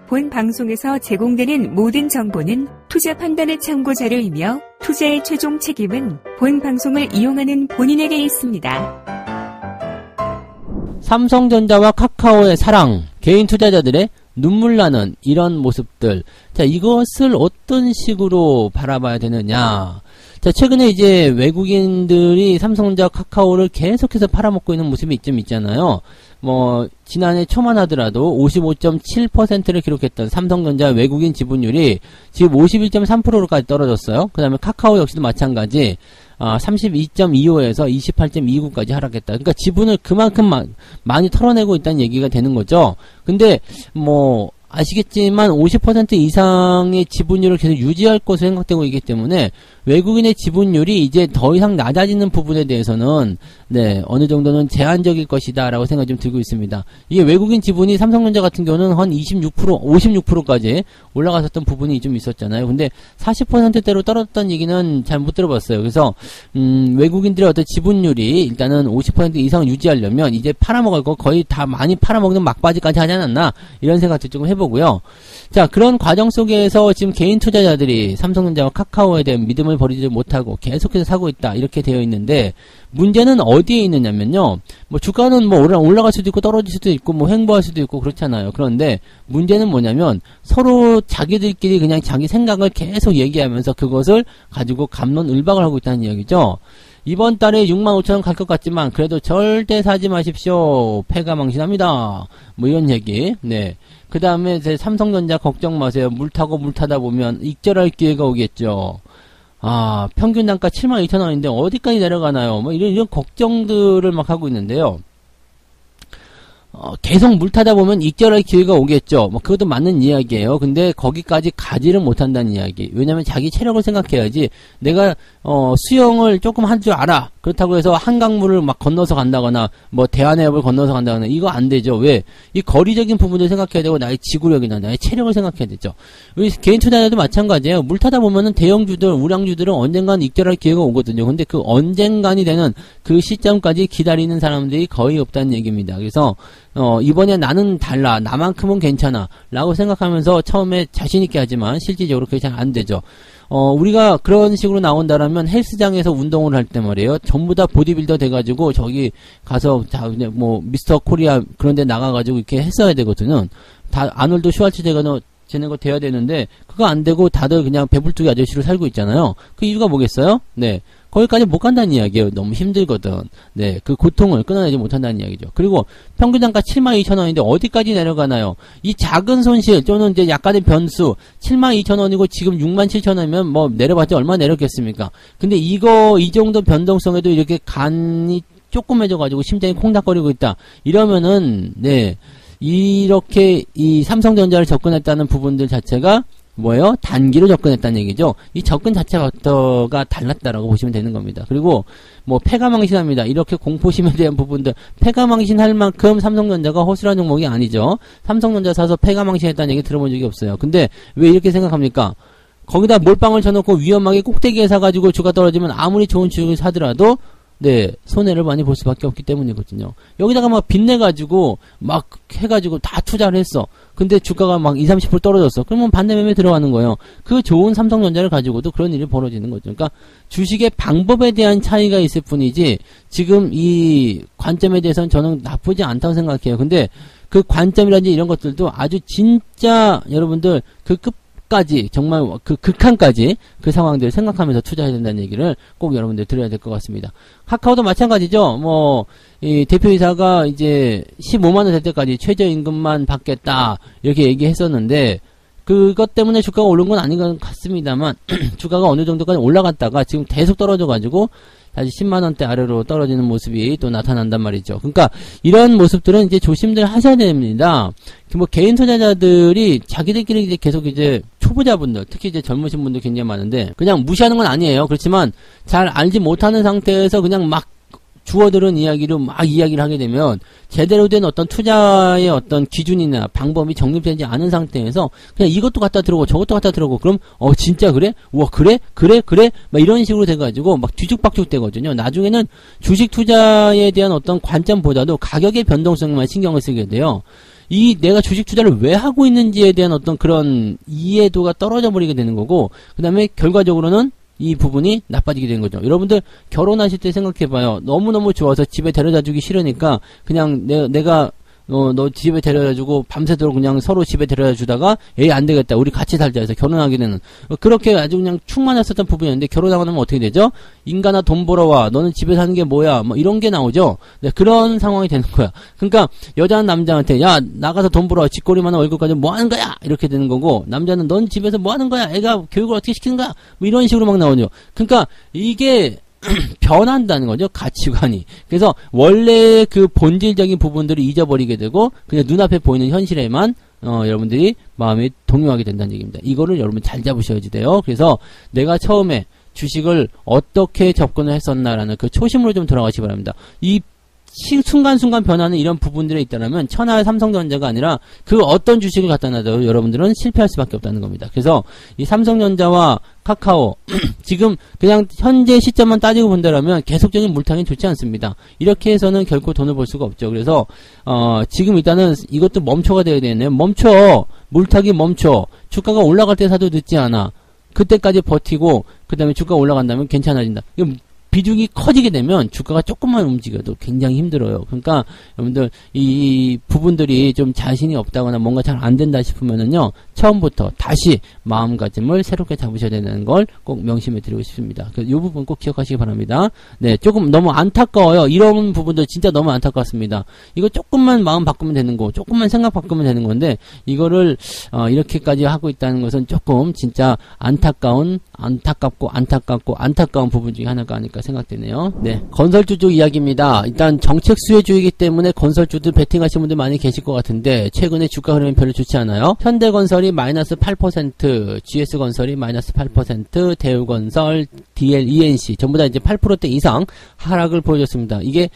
본 방송에서 제공되는 모든 정보는 투자 판단의 참고 자료이며 투자의 최종 책임은 본 방송을 이용하는 본인에게 있습니다. 삼성전자와 카카오의 사랑, 개인 투자자들의 눈물 나는 이런 모습들. 자, 이것을 어떤 식으로 바라봐야 되느냐. 자, 최근에 이제 외국인들이 삼성전자 카카오를 계속해서 팔아먹고 있는 모습이 좀 있잖아요. 지난해 초만 하더라도 55.7%를 기록했던 삼성전자 외국인 지분율이 지금 51.3%까지 떨어졌어요. 그 다음에 카카오 역시도 마찬가지, 32.25에서 28.29까지 하락했다. 그러니까 지분을 그만큼 많이 털어내고 있다는 얘기가 되는 거죠. 근데, 아시겠지만 50% 이상의 지분율을 계속 유지할 것으로 생각되고 있기 때문에 외국인의 지분율이 이제 더 이상 낮아지는 부분에 대해서는 어느 정도는 제한적일 것이다 라고 생각이 좀 들고 있습니다. 이게 외국인 지분이 삼성전자 같은 경우는 한 26%, 56%까지 올라갔었던 부분이 좀 있었잖아요. 근데 40%대로 떨어졌다는 얘기는 잘 못 들어봤어요. 그래서 외국인들의 어떤 지분율이 일단은 50% 이상 유지하려면 이제 팔아먹을 거 거의 다 많이 팔아먹는 막바지까지 하지 않았나 이런 생각도 조금 해보고요. 자, 그런 과정 속에서 지금 개인 투자자들이 삼성전자와 카카오에 대한 믿음을 버리지 못하고 계속해서 사고 있다 이렇게 되어 있는데, 문제는 어디에 있느냐면요, 주가는 올라갈 수도 있고 떨어질 수도 있고 횡보할 수도 있고 그렇잖아요. 그런데 문제는 뭐냐면 서로 자기들끼리 그냥 자기 생각을 계속 얘기하면서 그것을 가지고 갑론을박을 하고 있다는 이야기죠. 이번 달에 65,000원 갈 것 같지만 그래도 절대 사지 마십시오. 패가망신합니다. 이런 얘기. 그 다음에 삼성전자 걱정 마세요. 물 타다 보면 익절할 기회가 오겠죠. 평균 단가 72,000원인데 어디까지 내려가나요? 이런 걱정들을 막 하고 있는데요. 계속 물 타다 보면 익절할 기회가 오겠죠. 그것도 맞는 이야기예요. 근데 거기까지 가지를 못한다는 이야기. 왜냐면 자기 체력을 생각해야지. 내가 수영을 조금 할 줄 알아. 그렇다고 해서 한강물을 막 건너서 간다거나 대한해협을 건너서 간다거나 이거 안 되죠. 왜? 이 거리적인 부분을 생각해야 되고 나의 지구력이나 나의 체력을 생각해야 되죠. 우리 개인 투자자도 마찬가지예요. 물 타다 보면은 대형주들, 우량주들은 언젠간 익절할 기회가 오거든요. 근데 그 언젠간이 되는 그 시점까지 기다리는 사람들이 거의 없다는 얘기입니다. 그래서 이번에 나는 달라, 나만큼은 괜찮아 라고 생각하면서 처음에 자신있게 하지만 실질적으로 그게 잘 안 되죠. 우리가 그런 식으로 나온다라면 헬스장에서 운동을 할 때 말이에요, 전부 다 보디빌더 돼가지고 저기 가서 미스터 코리아 그런 데 나가가지고 이렇게 했어야 되거든요. 다 아놀드 슈왈츠제거 쟤네가 돼야 되는데 그거 안 되고 다들 그냥 배불뚝이 아저씨로 살고 있잖아요. 그 이유가 뭐겠어요? 거기까지 못 간다는 이야기예요. 너무 힘들거든. 그 고통을 끊어내지 못한다는 이야기죠. 그리고 평균 단가 72,000원인데 어디까지 내려가나요? 이 작은 손실 또는 이제 약간의 변수 72,000원이고 지금 67,000원이면 내려봤자 얼마 내렸겠습니까? 근데 이 정도 변동성에도 이렇게 간이 조그매져가지고 심장이 콩닥거리고 있다. 이러면은 이렇게 이 삼성전자를 접근했다는 부분들 자체가 뭐예요? 단기로 접근했다는 얘기죠. 이 접근 자체가 달랐다라고 보시면 되는 겁니다. 그리고 패가망신합니다. 이렇게 공포심에 대한 부분들, 패가망신할 만큼 삼성전자가 허술한 종목이 아니죠. 삼성전자 사서 패가망신했다는 얘기 들어본 적이 없어요. 근데 왜 이렇게 생각합니까? 거기다 몰빵을 쳐놓고 위험하게 꼭대기에 사가지고 주가 떨어지면 아무리 좋은 주식을 사더라도 손해를 많이 볼 수밖에 없기 때문이거든요. 여기다가 빚내가지고 해가지고 다 투자를 했어. 근데 주가가 20-30% 떨어졌어. 그러면 반대매매 들어가는 거예요. 그 좋은 삼성전자를 가지고도 그런 일이 벌어지는 거죠. 그러니까 주식의 방법에 대한 차이가 있을 뿐이지 지금 이 관점에 대해서는 저는 나쁘지 않다고 생각해요. 근데 그 관점이라든지 이런 것들도 아주 진짜 여러분들 그 끝까지 정말 그 극한까지 그 상황들을 생각하면서 투자해야 된다는 얘기를 꼭 여러분들 들어야 될 것 같습니다. 카카오도 마찬가지죠. 이 대표이사가 이제 15만원 될 때까지 최저임금만 받겠다 이렇게 얘기했었는데 그것 때문에 주가가 오른 건 아닌 것 같습니다만 주가가 어느 정도까지 올라갔다가 지금 계속 떨어져가지고 다시 10만원대 아래로 떨어지는 모습이 또 나타난단 말이죠. 그러니까 이런 모습들은 이제 조심들 하셔야 됩니다. 개인 투자자들이 자기들끼리 이제 계속 이제 초보자분들, 특히 이제 젊으신 분들 굉장히 많은데 그냥 무시하는 건 아니에요. 그렇지만 잘 알지 못하는 상태에서 그냥 막 주워들은 이야기로 막 이야기를 하게 되면 제대로 된 어떤 투자의 어떤 기준이나 방법이 정립되지 않은 상태에서 그냥 이것도 갖다 들어오고 저것도 갖다 들어오고 그럼 진짜 그래? 우와 그래? 막 이런 식으로 돼가지고 막 뒤죽박죽 되거든요. 나중에는 주식 투자에 대한 어떤 관점보다도 가격의 변동성만 신경을 쓰게 돼요. 내가 주식 투자를 왜 하고 있는지에 대한 어떤 그런 이해도가 떨어져 버리게 되는 거고, 그 다음에 결과적으로는 이 부분이 나빠지게 되는 거죠. 여러분들 결혼하실 때 생각해봐요. 너무너무 좋아서 집에 데려다 주기 싫으니까 그냥 내가 너 집에 데려다주고 밤새도록 그냥 서로 집에 데려다주다가 에이 안 되겠다 우리 같이 살자 해서 결혼하게 되는, 그렇게 아주 그냥 충만했었던 부분이었는데 결혼하고 나면 어떻게 되죠? 인간아 돈 벌어와, 너는 집에 사는 게 뭐야, 뭐 이런 게 나오죠. 네, 그런 상황이 되는 거야. 그러니까 여자는 남자한테 야 나가서 돈 벌어, 쥐꼬리만한 얼굴 가지고 뭐 하는 거야 이렇게 되는 거고, 남자는 넌 집에서 뭐 하는 거야, 애가 교육을 어떻게 시키는 거야, 뭐 이런 식으로 막 나오죠. 그러니까 이게 변한다는 거죠, 가치관이. 그래서 원래 그 본질적인 부분들을 잊어버리게 되고 그냥 눈앞에 보이는 현실에만 여러분들이 마음이 동요하게 된다는 얘기입니다. 이거를 여러분 잘 잡으셔야지 돼요. 그래서 내가 처음에 주식을 어떻게 접근을 했었나라는 그 초심으로 좀 돌아가시기 바랍니다. 이 순간순간 변하는 이런 부분들에 있다면 천하의 삼성전자가 아니라 그 어떤 주식을 갖다 놔도 여러분들은 실패할 수밖에 없다는 겁니다. 그래서 이 삼성전자와 카카오 지금 그냥 현재 시점만 따지고 본다면 계속적인 물타기 좋지 않습니다. 이렇게 해서는 결코 돈을 벌 수가 없죠. 그래서 지금 일단은 이것도 멈춰가 돼야 되겠네요. 멈춰, 물타기 멈춰. 주가가 올라갈 때 사도 늦지 않아. 그때까지 버티고 그 다음에 주가가 올라간다면 괜찮아진다. 비중이 커지게 되면 주가가 조금만 움직여도 굉장히 힘들어요. 그러니까 여러분들 이 부분들이 좀 자신이 없다거나 뭔가 잘 안 된다 싶으면은요, 처음부터 다시 마음가짐을 새롭게 잡으셔야 되는 걸 꼭 명심해 드리고 싶습니다. 이 부분 꼭 기억하시기 바랍니다. 네, 조금 너무 안타까워요. 이런 부분들 진짜 너무 안타깝습니다. 이거 조금만 마음 바꾸면 되는 거, 조금만 생각 바꾸면 되는 건데 이거를 이렇게까지 하고 있다는 것은 조금 진짜 안타까운 부분 중에 하나가 아닐까 생각되네요. 네, 건설주 쪽 이야기입니다. 일단 정책 수혜주이기 때문에 건설주들 베팅하시는 분들 많이 계실 것 같은데 최근에 주가 흐름이 별로 좋지 않아요. 현대건설이 마이너스 8%, GS건설이 마이너스 8%, 대우건설, DL, ENC 전부 다 이제 8%대 이상 하락을 보여줬습니다. 이게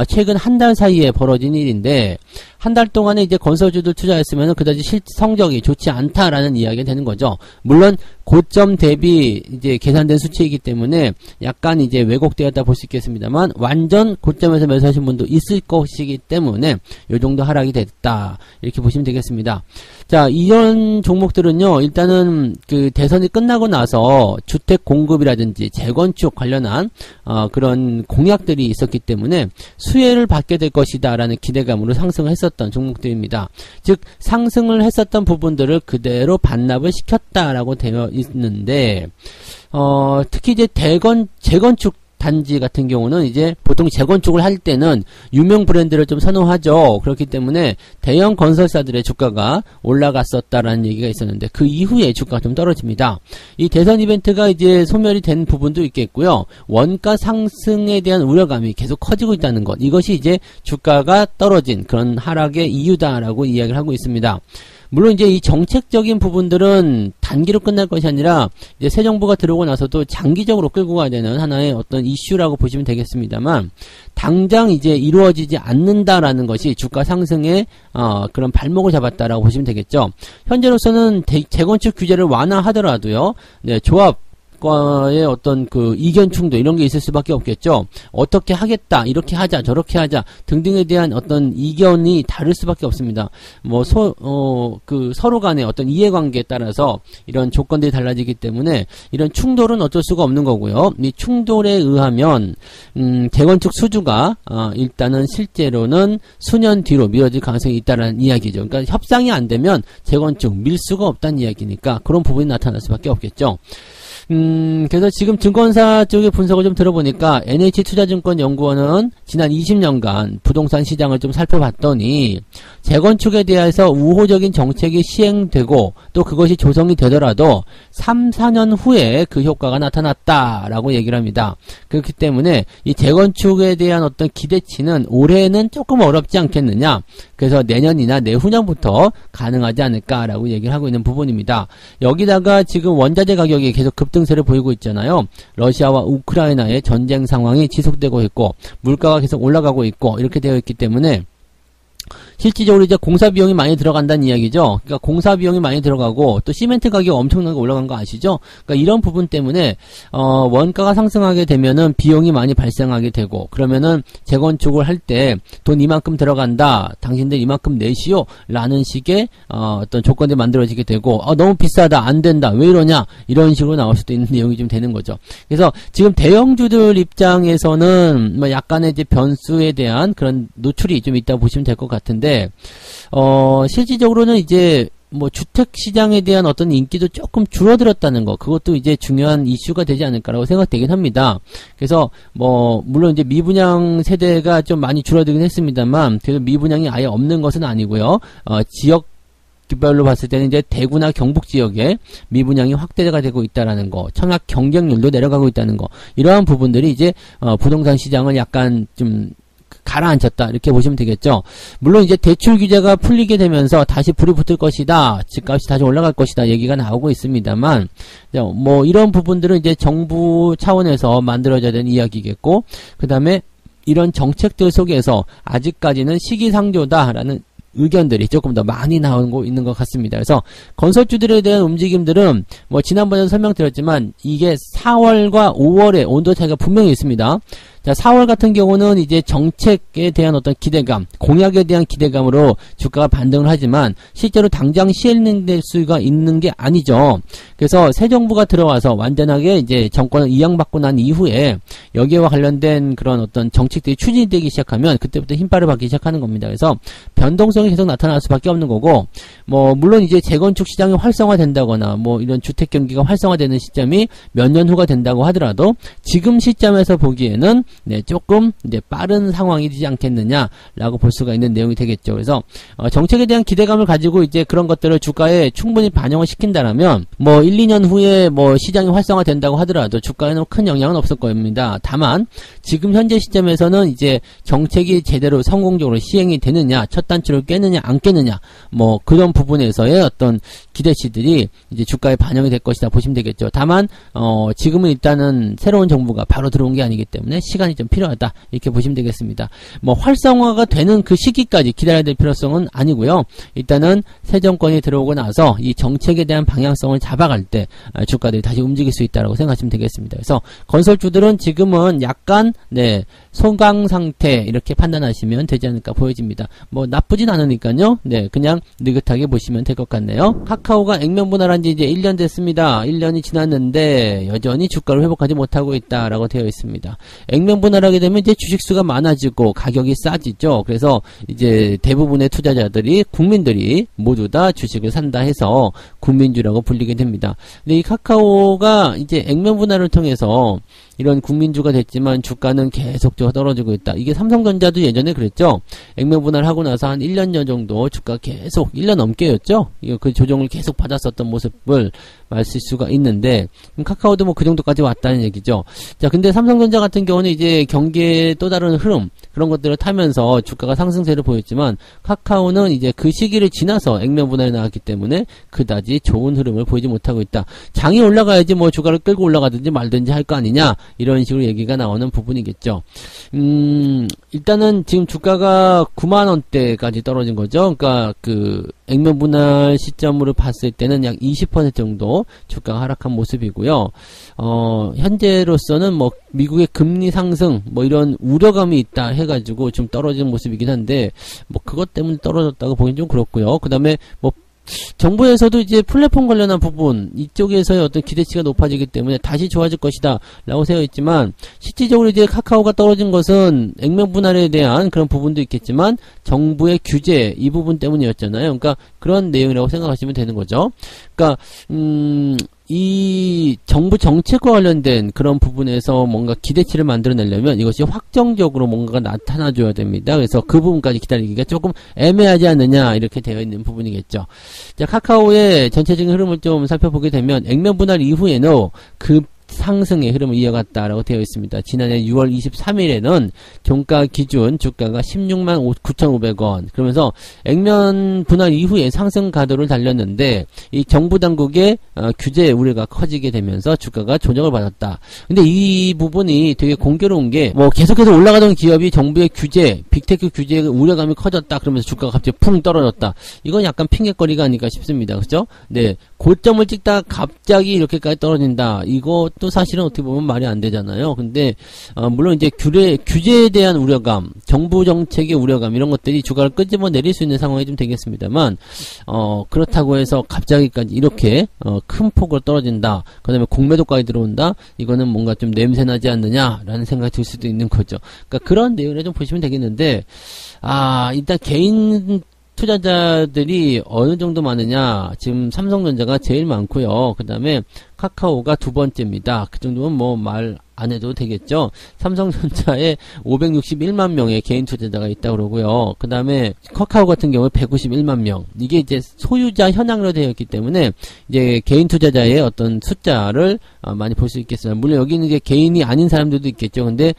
최근 한 달 사이에 벌어진 일인데 한 달 동안에 이제 건설주들 투자했으면 그다지 성적이 좋지 않다라는 이야기가 되는 거죠. 물론 고점 대비 이제 계산된 수치이기 때문에 약간 이제 왜곡되었다 볼 수 있겠습니다만 완전 고점에서 매수하신 분도 있을 것이기 때문에 요 정도 하락이 됐다 이렇게 보시면 되겠습니다. 자, 이런 종목들은요, 일단은 그 대선이 끝나고 나서 주택 공급이라든지 재건축 관련한 그런 공약들이 있었기 때문에 수혜를 받게 될 것이다라는 기대감으로 상승을 했었던 종목들입니다. 즉 상승을 했었던 부분들을 그대로 반납을 시켰다라고 되어 있는데 특히 이제 재건축 단지 같은 경우는 이제 보통 재건축을 할 때는 유명 브랜드를 좀 선호하죠. 그렇기 때문에 대형 건설사들의 주가가 올라갔었다라는 얘기가 있었는데 그 이후에 주가가 좀 떨어집니다. 이 대선 이벤트가 이제 소멸이 된 부분도 있겠고요. 원가 상승에 대한 우려감이 계속 커지고 있다는 것. 이것이 이제 주가가 떨어진 그런 하락의 이유다라고 이야기를 하고 있습니다. 물론 이제 이 정책적인 부분들은 단기로 끝날 것이 아니라 이제 새 정부가 들어오고 나서도 장기적으로 끌고 가야 되는 하나의 어떤 이슈라고 보시면 되겠습니다만 당장 이제 이루어지지 않는다라는 것이 주가 상승의 그런 발목을 잡았다라고 보시면 되겠죠. 현재로서는 재건축 규제를 완화하더라도요. 네, 조합과의 어떤 그 이견 충돌 이런 게 있을 수밖에 없겠죠. 어떻게 하겠다, 이렇게 하자, 저렇게 하자 등등에 대한 어떤 이견이 다를 수밖에 없습니다. 뭐 서로 간의 어떤 이해관계에 따라서 이런 조건들이 달라지기 때문에 이런 충돌은 어쩔 수가 없는 거고요. 이 충돌에 의하면 재건축 수주가 일단은 실제로는 수년 뒤로 미뤄질 가능성이 있다는 이야기죠. 그러니까 협상이 안 되면 재건축 밀 수가 없다는 이야기니까 그런 부분이 나타날 수밖에 없겠죠. 그래서 지금 증권사 쪽의 분석을 좀 들어보니까 NH투자증권연구원은 지난 20년간 부동산 시장을 좀 살펴봤더니 재건축에 대해서 우호적인 정책이 시행되고 또 그것이 조성이 되더라도 3, 4년 후에 그 효과가 나타났다라고 얘기를 합니다. 그렇기 때문에 이 재건축에 대한 어떤 기대치는 올해는 조금 어렵지 않겠느냐. 그래서 내년이나 내후년부터 가능하지 않을까라고 얘기를 하고 있는 부분입니다. 여기다가 지금 원자재 가격이 계속 급등세를 보이고 있잖아요. 러시아와 우크라이나의 전쟁 상황이 지속되고 있고 물가가 계속 올라가고 있고 이렇게 되어 있기 때문에 실질적으로 이제 공사 비용이 많이 들어간다는 이야기죠. 그러니까 공사 비용이 많이 들어가고 또 시멘트 가격이 엄청나게 올라간 거 아시죠? 그러니까 이런 부분 때문에 원가가 상승하게 되면은 비용이 많이 발생하게 되고, 그러면은 재건축을 할 때 돈 이만큼 들어간다, 당신들 이만큼 내시오 라는 식의 어떤 조건들이 만들어지게 되고, 너무 비싸다, 안 된다, 왜 이러냐, 이런 식으로 나올 수도 있는 내용이 좀 되는 거죠. 그래서 지금 대형주들 입장에서는 뭐 약간의 이제 변수에 대한 그런 노출이 좀 있다고 보시면 될 것 같은데, 실질적으로는 이제 뭐 주택 시장에 대한 어떤 인기도 조금 줄어들었다는 거, 그것도 이제 중요한 이슈가 되지 않을까라고 생각되긴 합니다. 그래서 뭐 물론 이제 미분양 세대가 좀 많이 줄어들긴 했습니다만, 그래도 미분양이 아예 없는 것은 아니고요. 지역 별로 봤을 때는 이제 대구나 경북 지역에 미분양이 확대가 되고 있다라는 거, 청약 경쟁률도 내려가고 있다는 거, 이러한 부분들이 이제 부동산 시장을 약간 좀 가라앉혔다, 이렇게 보시면 되겠죠. 물론 이제 대출 규제가 풀리게 되면서 다시 불이 붙을 것이다, 집값이 다시 올라갈 것이다 얘기가 나오고 있습니다만, 뭐 이런 부분들은 이제 정부 차원에서 만들어져야 되는 이야기겠고, 그 다음에 이런 정책들 속에서 아직까지는 시기상조다라는 의견들이 조금 더 많이 나오고 있는 것 같습니다. 그래서 건설주들에 대한 움직임들은 뭐 지난번에도 설명드렸지만 이게 4월과 5월에 온도 차이가 분명히 있습니다. 자, 4월 같은 경우는 이제 정책에 대한 어떤 기대감, 공약에 대한 기대감으로 주가가 반등을 하지만 실제로 당장 시행될 수가 있는 게 아니죠. 그래서 새 정부가 들어와서 완전하게 이제 정권을 이양받고 난 이후에 여기와 관련된 그런 어떤 정책들이 추진되기 시작하면 그때부터 힘발을 받기 시작하는 겁니다. 그래서 변동성이 계속 나타날 수밖에 없는 거고, 뭐 물론 이제 재건축 시장이 활성화된다거나 뭐 이런 주택 경기가 활성화되는 시점이 몇 년 후가 된다고 하더라도 지금 시점에서 보기에는 조금 이제 빠른 상황이 되지 않겠느냐라고 볼 수가 있는 내용이 되겠죠. 그래서 정책에 대한 기대감을 가지고 이제 그런 것들을 주가에 충분히 반영을 시킨다라면 뭐 1, 2년 후에 뭐 시장이 활성화된다고 하더라도 주가에는 큰 영향은 없을 겁니다. 다만 지금 현재 시점에서는 이제 정책이 제대로 성공적으로 시행이 되느냐, 첫 단추를 깨느냐 안 깨느냐, 뭐 그런 부분에서의 어떤 기대치들이 이제 주가에 반영이 될 것이다 보시면 되겠죠. 다만 지금은 일단은 새로운 정부가 바로 들어온 게 아니기 때문에 시간이 좀 필요하다, 이렇게 보시면 되겠습니다. 뭐 활성화가 되는 그 시기까지 기다려야 될 필요성은 아니고요. 일단은 새 정권이 들어오고 나서 이 정책에 대한 방향성을 잡아갈 때 주가들이 다시 움직일 수 있다라고 생각하시면 되겠습니다. 그래서 건설주들은 지금은 약간 소강 상태, 이렇게 판단하시면 되지 않을까 보여집니다. 뭐 나쁘진 않으니까요. 그냥 느긋하게 보시면 될 것 같네요. 카카오가 액면 분할한 지 이제 1년 됐습니다. 1년이 지났는데 여전히 주가를 회복하지 못하고 있다라고 되어 있습니다. 액면 분할하게 되면 이제 주식수가 많아지고 가격이 싸지죠. 그래서 이제 대부분의 투자자들이, 국민들이 모두 다 주식을 산다 해서 국민주라고 불리게 됩니다. 근데 이 카카오가 이제 액면 분할을 통해서 이런 국민주가 됐지만 주가는 계속적으로 떨어지고 있다. 이게 삼성전자도 예전에 그랬죠. 액면 분할하고 나서 한 1년여 정도 주가 계속 1년 넘게였죠. 그 조정을 계속 받았었던 모습을 말쓸 수가 있는데, 카카오도 뭐 그 정도까지 왔다는 얘기죠. 자, 근데 삼성전자 같은 경우는 이제 경기의 또 다른 흐름, 그런 것들을 타면서 주가가 상승세를 보였지만, 카카오는 이제 그 시기를 지나서 액면 분할이 나왔기 때문에 그다지 좋은 흐름을 보이지 못하고 있다. 장이 올라가야지 뭐 주가를 끌고 올라가든지 말든지 할 거 아니냐, 이런 식으로 얘기가 나오는 부분이겠죠. 일단은 지금 주가가 9만원대까지 떨어진 거죠. 그러니까 그 액면 분할 시점으로 봤을 때는 약 20% 정도 주가가 하락한 모습이고요. 현재로서는 뭐 미국의 금리 상승 뭐 이런 우려감이 있다 해가지고 좀 떨어지는 모습이긴 한데, 뭐 그것 때문에 떨어졌다고 보기엔 좀 그렇고요. 그 다음에 뭐 정부에서도 이제 플랫폼 관련한 부분, 이쪽에서의 어떤 기대치가 높아지기 때문에 다시 좋아질 것이다 라고 되어 있지만, 실질적으로 이제 카카오가 떨어진 것은 액면 분할에 대한 그런 부분도 있겠지만 정부의 규제, 이 부분 때문이었잖아요. 그러니까 그런 내용이라고 생각하시면 되는 거죠. 그러니까 이 정부 정책과 관련된 그런 부분에서 뭔가 기대치를 만들어내려면 이것이 확정적으로 뭔가가 나타나줘야 됩니다. 그래서 그 부분까지 기다리기가 조금 애매하지 않느냐, 이렇게 되어 있는 부분이겠죠. 자, 카카오의 전체적인 흐름을 좀 살펴보게 되면 액면 분할 이후에는 상승의 흐름을 이어갔다라고 되어 있습니다. 지난해 6월 23일에는 종가 기준 주가가 16만 9,500원 그러면서 액면 분할 이후에 상승 가도를 달렸는데 이 정부 당국의 규제 우려가 커지게 되면서 주가가 조정을 받았다. 근데 이 부분이 되게 공교로운 게 뭐 계속해서 올라가던 기업이 정부의 규제, 빅테크 규제 우려감이 커졌다 그러면서 주가가 갑자기 풍 떨어졌다. 이건 약간 핑계거리가 아닐까 싶습니다. 그렇죠? 네. 고점을 찍다가 갑자기 이렇게까지 떨어진다. 이것도 사실은 어떻게 보면 말이 안 되잖아요. 근데 물론 이제 규제에 대한 우려감, 정부 정책의 우려감 이런 것들이 주가를 끄집어 내릴 수 있는 상황이 좀 되겠습니다만 그렇다고 해서 갑자기까지 이렇게 큰 폭으로 떨어진다. 그다음에 공매도까지 들어온다. 이거는 뭔가 좀 냄새나지 않느냐라는 생각이 들 수도 있는 거죠. 그러니까 그런 내용을 좀 보시면 되겠는데 일단 개인 투자자들이 어느 정도 많으냐. 지금 삼성전자가 제일 많고요. 그 다음에 카카오가 두 번째입니다. 그 정도면 뭐 말 안 해도 되겠죠. 삼성전자에 561만 명의 개인 투자자가 있다고 그러고요. 그 다음에 카카오 같은 경우에 191만 명. 이게 이제 소유자 현황으로 되어 있기 때문에 이제 개인 투자자의 어떤 숫자를 많이 볼 수 있겠습니다. 물론 여기는 이제 개인이 아닌 사람들도 있겠죠. 근데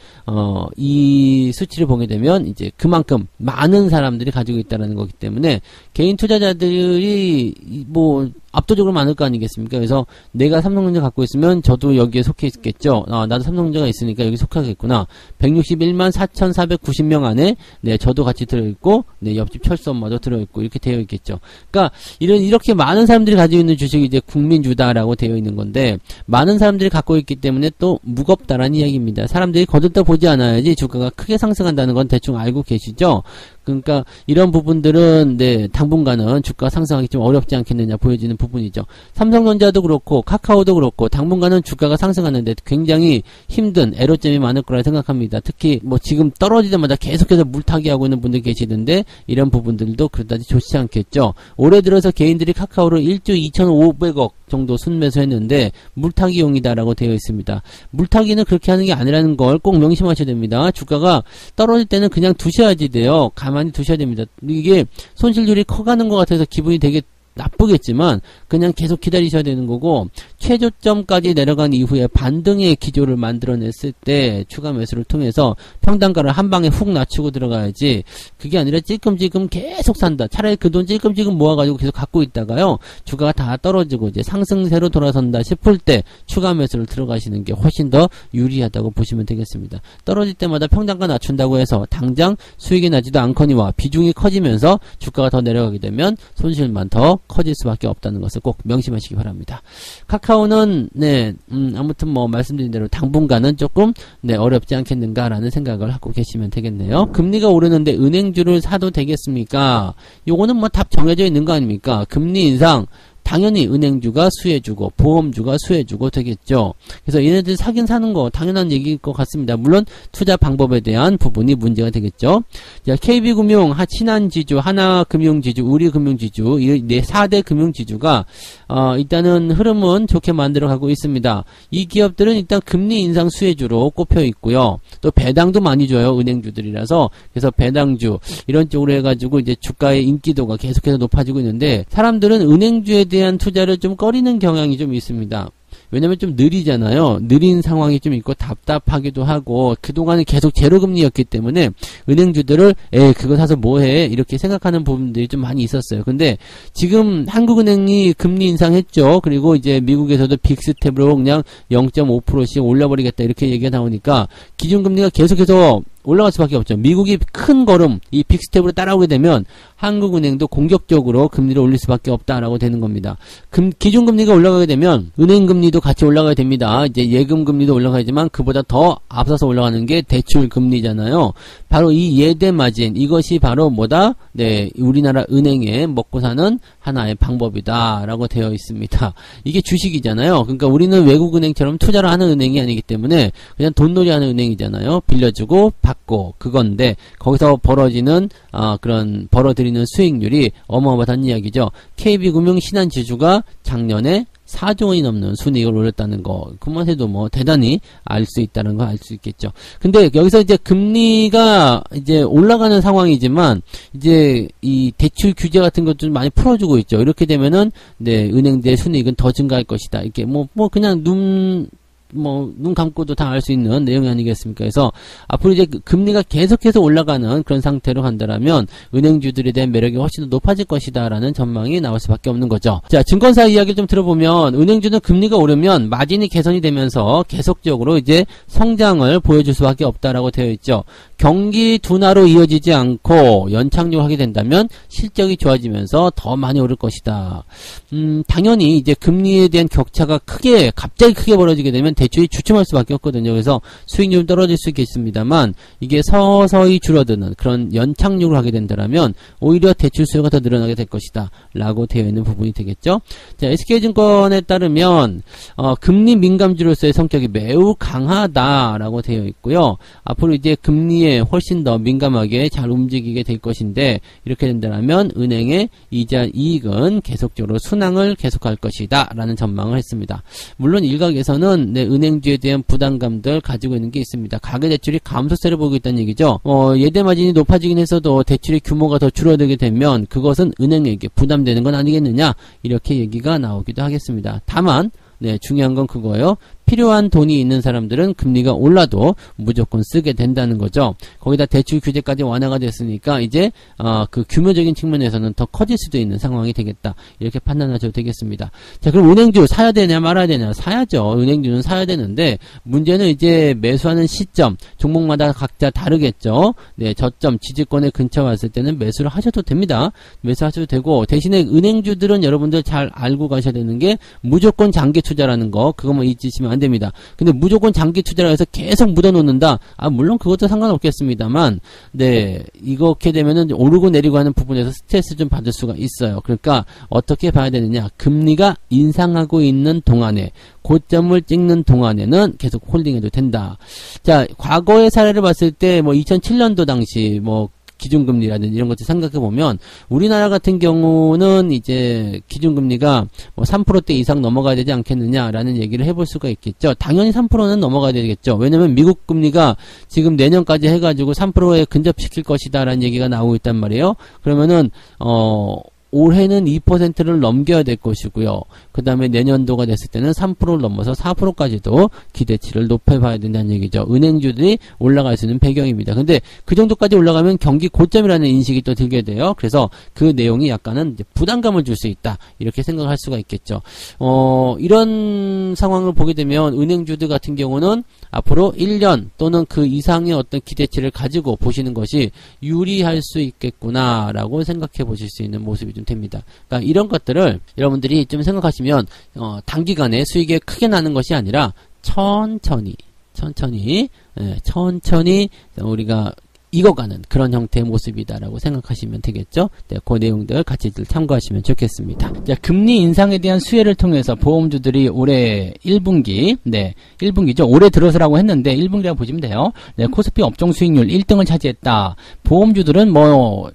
이 수치를 보게 되면 이제 그만큼 많은 사람들이 가지고 있다는 거기 때문에 개인 투자자들이 뭐 압도적으로 많을 거 아니겠습니까? 그래서 내가 삼성전자 갖고 있으면 저도 여기에 속해 있겠죠. 나도 삼성전자가 있으니까 여기 속하겠구나. 161만 4,490명 안에 네, 저도 같이 들어있고 네, 옆집 철수 엄마도 들어있고 이렇게 되어 있겠죠. 그러니까 이렇게 많은 사람들이 가지고 있는 주식이 이제 국민주다라고 되어 있는 건데 많은 사람들이 갖고 있기 때문에 또 무겁다라는 이야기입니다. 사람들이 거들떠 보지 않아야지 주가가 크게 상승한다는 건 대충 알고 계시죠? 그러니까 이런 부분들은 네, 당분간은 주가 상승하기 좀 어렵지 않겠느냐 보여지는 부분이죠. 삼성전자도 그렇고 카카오도 그렇고 당분간은 주가가 상승하는데 굉장히 힘든 애로점이 많을 거라 생각합니다. 특히 뭐 지금 떨어지자마자 계속해서 물타기 하고 있는 분들 계시던데 이런 부분들도 그다지 좋지 않겠죠. 올해 들어서 개인들이 카카오를 1조 2,500억 정도 순매수했는데 물타기용이다라고 되어 있습니다. 물타기는 그렇게 하는 게 아니라는 걸 꼭 명심하셔야 됩니다. 주가가 떨어질 때는 그냥 두셔야지 돼요. 가만히 두셔야 됩니다. 이게 손실률이 커가는 것 같아서 기분이 되게 나쁘겠지만 그냥 계속 기다리셔야 되는 거고 최저점까지 내려간 이후에 반등의 기조를 만들어냈을 때 추가 매수를 통해서 평단가를 한 방에 훅 낮추고 들어가야지 그게 아니라 찔끔찔끔 계속 산다. 차라리 그 돈 찔끔찔끔 모아가지고 계속 갖고 있다가요 주가가 다 떨어지고 이제 상승세로 돌아선다 싶을 때 추가 매수를 들어가시는 게 훨씬 더 유리하다고 보시면 되겠습니다. 떨어질 때마다 평단가 낮춘다고 해서 당장 수익이 나지도 않거니와 비중이 커지면서 주가가 더 내려가게 되면 손실만 더 커질 수밖에 없다는 것을 꼭 명심하시기 바랍니다. 카카오는 네, 아무튼 뭐 말씀드린 대로 당분간은 조금 네, 어렵지 않겠는가라는 생각을 하고 계시면 되겠네요. 금리가 오르는데 은행주를 사도 되겠습니까? 요거는 뭐 답 정해져 있는 거 아닙니까? 금리 인상 당연히 은행주가 수혜주고 보험주가 수혜주고 되겠죠. 그래서 얘네들 사긴 사는 거 당연한 얘기일 것 같습니다. 물론 투자 방법에 대한 부분이 문제가 되겠죠. 자, KB금융, 신한지주, 하나금융지주, 우리금융지주 이 4대 금융지주가 일단은 흐름은 좋게 만들어가고 있습니다. 이 기업들은 일단 금리 인상 수혜주로 꼽혀 있고요. 또 배당도 많이 줘요. 은행주들이라서. 그래서 배당주 이런 쪽으로 해가지고 이제 주가의 인기도가 계속해서 높아지고 있는데 사람들은 은행주에 대한 투자를 좀 꺼리는 경향이 좀 있습니다. 왜냐면 좀 느리잖아요. 느린 상황이 좀 있고 답답하기도 하고 그동안은 계속 제로금리였기 때문에 은행주들을 그거 사서 뭐해 이렇게 생각하는 부분들이 좀 많이 있었어요. 근데 지금 한국은행이 금리 인상했죠. 그리고 이제 미국에서도 빅스텝으로 그냥 0.5%씩 올려버리겠다 이렇게 얘기가 나오니까 기준금리가 계속해서 올라갈 수밖에 없죠. 미국이 큰 걸음, 이 빅스텝으로 따라오게 되면 한국은행도 공격적으로 금리를 올릴 수밖에 없다라고 되는 겁니다. 기준금리가 올라가게 되면 은행금리도 같이 올라가야 됩니다. 이제 예금금리도 올라가야지만 그보다 더 앞서서 올라가는 게 대출금리잖아요. 바로 이 예대마진, 이것이 바로 뭐다? 네, 우리나라 은행에 먹고 사는 하나의 방법이다라고 되어 있습니다. 이게 주식이잖아요. 그러니까 우리는 외국은행처럼 투자를 하는 은행이 아니기 때문에 그냥 돈놀이 하는 은행이잖아요. 빌려주고 받고 그건데 거기서 벌어지는 그런 벌어들이는 수익률이 어마어마한 이야기죠. KB금융 신한지주가 작년에 4조 원이 넘는 순이익을 올렸다는 거, 그만 해도 뭐 대단히 알 수 있다는 거 알 수 있겠죠. 근데 여기서 이제 금리가 이제 올라가는 상황이지만 이제 이 대출 규제 같은 것도 많이 풀어주고 있죠. 이렇게 되면은 네, 은행들의 순이익은 더 증가할 것이다. 이렇게 뭐 그냥 눈 감고도 다 알 수 있는 내용이 아니겠습니까? 그래서 앞으로 이제 금리가 계속해서 올라가는 그런 상태로 간다라면 은행주들에 대한 매력이 훨씬 더 높아질 것이다라는 전망이 나올 수밖에 없는 거죠. 자, 증권사 이야기를 좀 들어보면 은행주는 금리가 오르면 마진이 개선이 되면서 계속적으로 이제 성장을 보여줄 수밖에 없다라고 되어 있죠. 경기 둔화로 이어지지 않고 연착륙을 하게 된다면 실적이 좋아지면서 더 많이 오를 것이다. 당연히 이제 금리에 대한 격차가 갑자기 크게 벌어지게 되면 대출이 주춤할 수밖에 없거든요. 그래서 수익률이 떨어질 수 있겠습니다만 이게 서서히 줄어드는 그런 연착륙을 하게 된다면 오히려 대출 수요가 더 늘어나게 될 것이다 라고 되어 있는 부분이 되겠죠. 자, SK증권에 따르면 금리 민감주로서의 성격이 매우 강하다라고 되어 있고요. 앞으로 이제 금리에 훨씬 더 민감하게 잘 움직이게 될 것인데 이렇게 된다면 은행의 이자 이익은 계속적으로 순항을 계속할 것이다 라는 전망을 했습니다. 물론 일각에서는 은행주에 대한 부담감들 가지고 있는 게 있습니다. 가계대출이 감소세를 보이고 있다는 얘기죠. 예대 마진이 높아지긴 했어도 대출의 규모가 더 줄어들게 되면 그것은 은행에게 부담되는 건 아니겠느냐 이렇게 얘기가 나오기도 하겠습니다. 다만 중요한 건 그거예요. 필요한 돈이 있는 사람들은 금리가 올라도 무조건 쓰게 된다는 거죠. 거기다 대출 규제까지 완화가 됐으니까 이제 그 규모적인 측면에서는 더 커질 수도 있는 상황이 되겠다. 이렇게 판단하셔도 되겠습니다. 자, 그럼 은행주 사야 되냐 말아야 되냐? 사야죠. 은행주는 사야 되는데 문제는 이제 매수하는 시점, 종목마다 각자 다르겠죠. 저점, 지지권에 근처 왔을 때는 매수를 하셔도 됩니다. 매수하셔도 되고 대신에 은행주들은 여러분들 잘 알고 가셔야 되는 게 무조건 장기 투자라는 거 그것만 잊으시면 안 됩니다. 근데 무조건 장기 투자를 해서 계속 묻어놓는다. 물론 그것도 상관없겠습니다만, 이렇게 되면은 오르고 내리고 하는 부분에서 스트레스 좀 받을 수가 있어요. 그러니까 어떻게 봐야 되느냐? 금리가 인상하고 있는 동안에, 고점을 찍는 동안에는 계속 홀딩해도 된다. 자, 과거의 사례를 봤을 때, 2007년도 당시, 기준금리라든지 이런 것들 생각해보면 우리나라 같은 경우는 이제 기준금리가 3%대 이상 넘어가야 되지 않겠느냐라는 얘기를 해볼 수가 있겠죠. 당연히 3%는 넘어가야 되겠죠. 왜냐면 미국 금리가 지금 내년까지 해가지고 3%에 근접시킬 것이다 라는 얘기가 나오고 있단 말이에요. 그러면은 올해는 2%를 넘겨야 될 것이고요. 그 다음에 내년도가 됐을 때는 3%를 넘어서 4%까지도 기대치를 높여봐야 된다는 얘기죠. 은행주들이 올라갈 수 있는 배경입니다. 근데 그 정도까지 올라가면 경기 고점이라는 인식이 또 들게 돼요. 그래서 그 내용이 약간은 이제 부담감을 줄 수 있다. 이렇게 생각할 수가 있겠죠. 이런 상황을 보게 되면 은행주들 같은 경우는 앞으로 1년 또는 그 이상의 어떤 기대치를 가지고 보시는 것이 유리할 수 있겠구나라고 생각해 보실 수 있는 모습이 좀 됩니다. 그러니까 이런 것들을 여러분들이 좀 생각하시면 단기간에 수익이 크게 나는 것이 아니라 천천히 우리가 익어가는 그런 형태의 모습이다라고 생각하시면 되겠죠. 그 내용들 같이 참고하시면 좋겠습니다. 자, 금리 인상에 대한 수혜를 통해서 보험주들이 올해 1분기, 1분기죠. 올해 들어서라고 했는데 1분기라고 보시면 돼요. 코스피 업종 수익률 1등을 차지했다. 보험주들은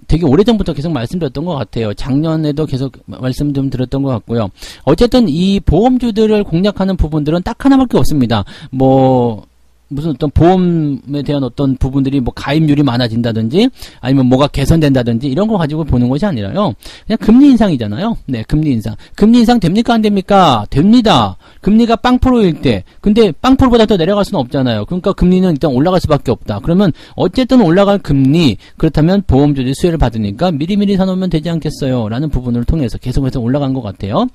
되게 오래전부터 계속 말씀드렸던 것 같아요. 작년에도 계속 말씀 좀 드렸던 것 같고요. 어쨌든 이 보험주들을 공략하는 부분들은 딱 하나밖에 없습니다. 무슨 어떤 보험에 대한 어떤 부분들이 가입률이 많아진다든지 아니면 뭐가 개선된다든지 이런 거 가지고 보는 것이 아니라요. 그냥 금리 인상이잖아요. 금리 인상. 금리 인상 됩니까 안 됩니까? 됩니다. 금리가 0%일 때. 근데 0%보다 더 내려갈 수는 없잖아요. 그러니까 금리는 일단 올라갈 수밖에 없다. 그러면 어쨌든 올라갈 금리 그렇다면 보험주들이 수혜를 받으니까 미리미리 사놓으면 되지 않겠어요? 라는 부분을 통해서 계속해서 올라간 것 같아요.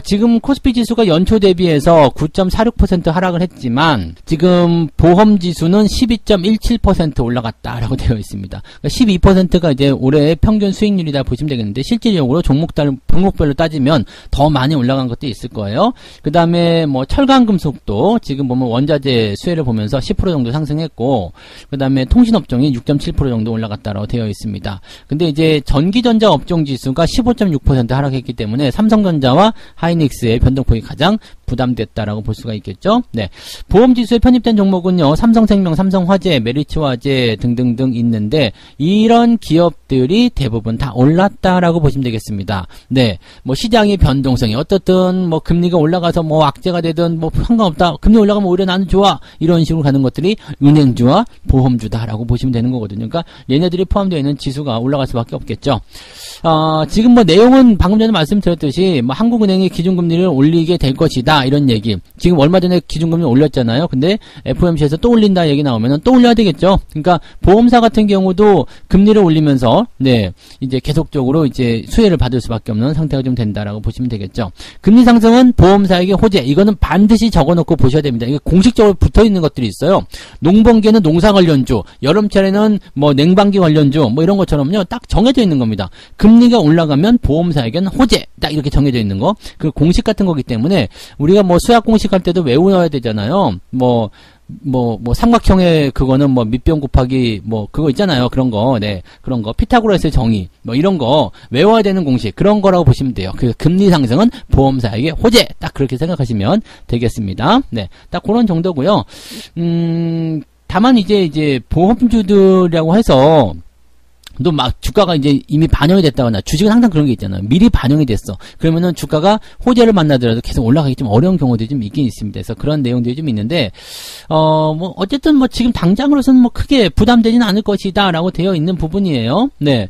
지금 코스피 지수가 연초 대비해서 9.46% 하락을 했지만 지금 보험 지수는 12.17% 올라갔다라고 되어 있습니다. 그러니까 12%가 이제 올해의 평균 수익률이다 보시면 되겠는데 실질적으로 종목별로 따지면 더 많이 올라간 것도 있을 거예요. 그 다음에 철강금속도 지금 보면 원자재 수혜를 보면서 10% 정도 상승했고 그 다음에 통신업종이 6.7% 정도 올라갔다라고 되어 있습니다. 근데 이제 전기전자 업종 지수가 15.6% 하락했기 때문에 삼성전자와 하이닉스의 변동폭이 가장 부담됐다라고 볼 수가 있겠죠. 보험지수에 편입된 종목은요, 삼성생명, 삼성화재, 메리츠화재 등등등 있는데 이런 기업들이 대부분 다 올랐다라고 보시면 되겠습니다. 시장의 변동성이 어떻든 금리가 올라가서 악재가 되든 상관없다. 금리 올라가면 오히려 나는 좋아. 이런 식으로 가는 것들이 은행주와 보험주다라고 보시면 되는 거거든요. 그러니까 얘네들이 포함되어 있는 지수가 올라갈 수밖에 없겠죠. 지금 내용은 방금 전에 말씀드렸듯이 한국은행이 기준금리를 올리게 될 것이다. 된다 이런 얘기. 지금 얼마 전에 기준금리 올렸잖아요. 근데 FOMC에서 또 올린다 얘기 나오면은 또 올려야 되겠죠. 그러니까 보험사 같은 경우도 금리를 올리면서 네 이제 계속적으로 이제 수혜를 받을 수밖에 없는 상태가 좀 된다라고 보시면 되겠죠. 금리 상승은 보험사에게 호재. 이거는 반드시 적어놓고 보셔야 됩니다. 이게 공식적으로 붙어 있는 것들이 있어요. 농번기에는 농사 관련주, 여름철에는 뭐 냉방기 관련주, 뭐 이런 것처럼요. 딱 정해져 있는 겁니다. 금리가 올라가면 보험사에게는 호재. 딱 이렇게 정해져 있는 거. 그 공식 같은 거기 때문에 우리가 뭐 수학 공식 할 때도 외워야 되잖아요. 뭐 삼각형의 그거는 뭐 밑변 곱하기 뭐 그거 있잖아요. 그런 거. 네. 그런 거. 피타고라스의 정의. 뭐 이런 거 외워야 되는 공식. 그런 거라고 보시면 돼요. 그 금리 상승은 보험사에게 호재. 딱 그렇게 생각하시면 되겠습니다. 네. 딱 그런 정도고요. 다만 이제 보험주들이라고 해서 또 막 주가가 이제 이미 반영이 됐다거나 주식은 항상 그런 게 있잖아요. 미리 반영이 됐어. 그러면은 주가가 호재를 만나더라도 계속 올라가기 좀 어려운 경우들이 좀 있긴 있습니다. 그래서 그런 내용들이 좀 있는데 뭐 어쨌든 뭐 지금 당장으로서는 뭐 크게 부담되지는 않을 것이다라고 되어 있는 부분이에요. 네.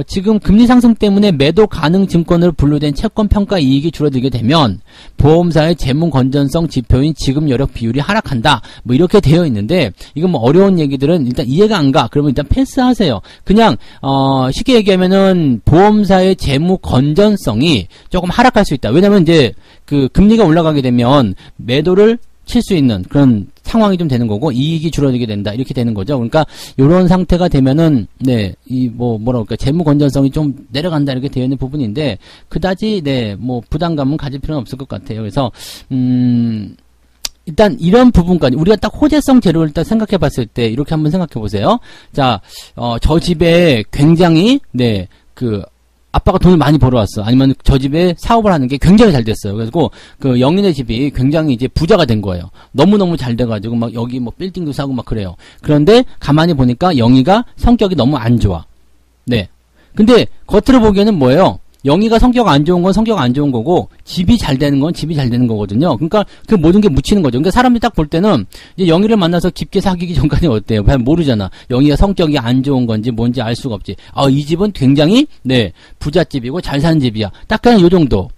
지금 금리 상승 때문에 매도 가능 증권으로 분류된 채권 평가 이익이 줄어들게 되면 보험사의 재무 건전성 지표인 지급 여력 비율이 하락한다. 뭐 이렇게 되어 있는데 이건 뭐 어려운 얘기들은 일단 이해가 안 가. 그러면 일단 패스하세요. 그냥 쉽게 얘기하면은 보험사의 재무 건전성이 조금 하락할 수 있다. 왜냐면 이제 그 금리가 올라가게 되면 매도를 칠 수 있는 그런 상황이 좀 되는 거고 이익이 줄어들게 된다. 이렇게 되는 거죠. 그러니까 요런 상태가 되면은 네, 이 뭐라 그럴까? 재무 건전성이 좀 내려간다 이렇게 되어 있는 부분인데 그다지 네, 뭐 부담감은 가질 필요는 없을 것 같아요. 그래서 일단 이런 부분까지 우리가 딱 호재성 재료를 딱 생각해 봤을 때 이렇게 한번 생각해 보세요. 자, 저 집에 굉장히 네, 그 아빠가 돈을 많이 벌어왔어. 아니면 저 집에 사업을 하는 게 굉장히 잘 됐어요. 그래서 그 영인의 집이 굉장히 이제 부자가 된 거예요. 너무너무 잘 돼가지고 막 여기 뭐 빌딩도 사고 막 그래요. 그런데 가만히 보니까 영희가 성격이 너무 안 좋아. 네. 근데 겉으로 보기에는 뭐예요? 영희가 성격 안 좋은 건 성격 안 좋은 거고 집이 잘 되는 건 집이 잘 되는 거거든요. 그러니까 그 모든 게 묻히는 거죠. 그러니까 사람들이 딱 볼 때는 이제 영희를 만나서 깊게 사귀기 전까지 어때요? 잘 모르잖아. 영희가 성격이 안 좋은 건지 뭔지 알 수가 없지. 이 집은 굉장히 네 부잣집이고 잘 사는 집이야. 딱 그냥 요 정도.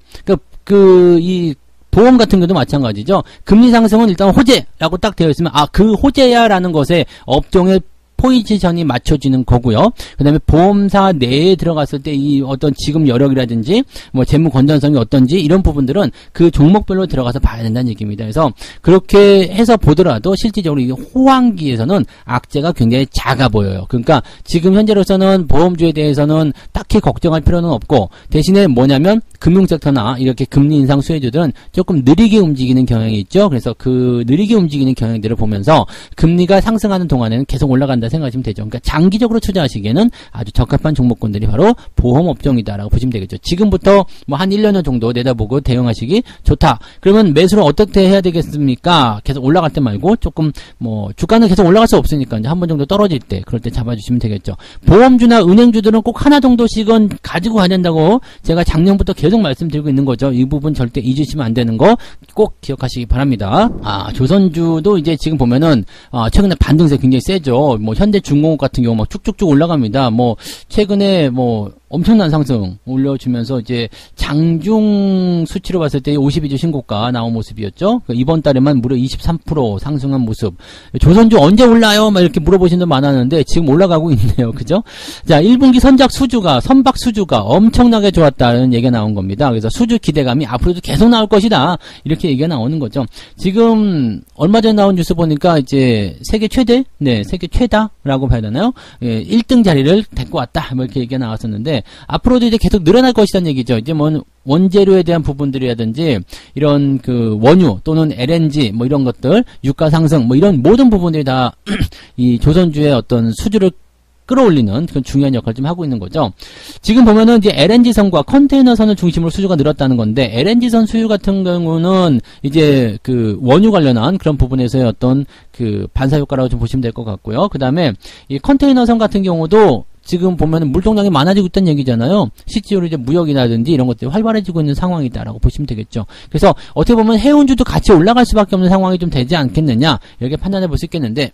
이 보험 같은 경우도 마찬가지죠. 금리 상승은 일단 호재라고 딱 되어 있으면 그 호재야라는 것에 업종의 포지션이 맞춰지는 거고요. 그 다음에 보험사 내에 들어갔을 때 이 어떤 지급 여력이라든지 뭐 재무 건전성이 어떤지 이런 부분들은 그 종목별로 들어가서 봐야 된다는 얘기입니다. 그래서 그렇게 해서 보더라도 실질적으로 이 호황기에서는 악재가 굉장히 작아 보여요. 그러니까 지금 현재로서는 보험주에 대해서는 딱히 걱정할 필요는 없고 대신에 뭐냐면 금융섹터나 이렇게 금리 인상 수혜주들은 조금 느리게 움직이는 경향이 있죠. 그래서 그 느리게 움직이는 경향들을 보면서 금리가 상승하는 동안에는 계속 올라간다 생각하시면 되죠. 그러니까 장기적으로 투자하시기에는 아주 적합한 종목군들이 바로 보험업종이다라고 보시면 되겠죠. 지금부터 뭐 한 1년 정도 내다보고 대응하시기 좋다. 그러면 매수를 어떻게 해야 되겠습니까? 계속 올라갈 때 말고 조금 뭐 주가는 계속 올라갈 수 없으니까 이제 한 번 정도 떨어질 때 그럴 때 잡아주시면 되겠죠. 보험주나 은행주들은 꼭 하나 정도씩은 가지고 가야 된다고 제가 작년부터 계속 말씀드리고 있는 거죠. 이 부분 절대 잊으시면 안 되는 거 꼭 기억하시기 바랍니다. 조선주도 이제 지금 보면은 최근에 반등세 굉장히 세죠. 뭐 현대중공업 같은 경우 막 쭉쭉쭉 올라갑니다. 뭐 최근에 뭐 엄청난 상승 올려주면서 이제 장중 수치로 봤을 때 52주 신고가 나온 모습이었죠. 이번 달에만 무려 23% 상승한 모습. 조선주 언제 올라요? 막 이렇게 물어보시는 분 많았는데 지금 올라가고 있네요. 그죠? 자, 1분기 선박 수주가 엄청나게 좋았다는 얘기가 나온 겁니다. 그래서 수주 기대감이 앞으로도 계속 나올 것이다. 이렇게 얘기가 나오는 거죠. 지금 얼마 전에 나온 뉴스 보니까 이제 세계 최대? 네, 세계 최다라고 봐야 되나요? 예, 1등 자리를 데리고 왔다. 뭐 이렇게 얘기가 나왔었는데 앞으로도 이제 계속 늘어날 것이라는 얘기죠. 이제 뭐 원재료에 대한 부분들이라든지 이런 그 원유 또는 LNG 뭐 이런 것들 유가 상승 뭐 이런 모든 부분들이 다 이 조선주의 어떤 수주를 끌어올리는 그런 중요한 역할을 좀 하고 있는 거죠. 지금 보면은 이제 LNG선과 컨테이너선을 중심으로 수주가 늘었다는 건데 LNG선 수요 같은 경우는 이제 그 원유 관련한 그런 부분에서의 어떤 그 반사 효과라고 좀 보시면 될 것 같고요. 그 다음에 이 컨테이너선 같은 경우도 지금 보면은 물동량이 많아지고 있다는 얘기잖아요. 실제로 이제 무역이라든지 이런 것들이 활발해지고 있는 상황이다라고 보시면 되겠죠. 그래서 어떻게 보면 해운주도 같이 올라갈 수밖에 없는 상황이 좀 되지 않겠느냐 이렇게 판단해 볼 수 있겠는데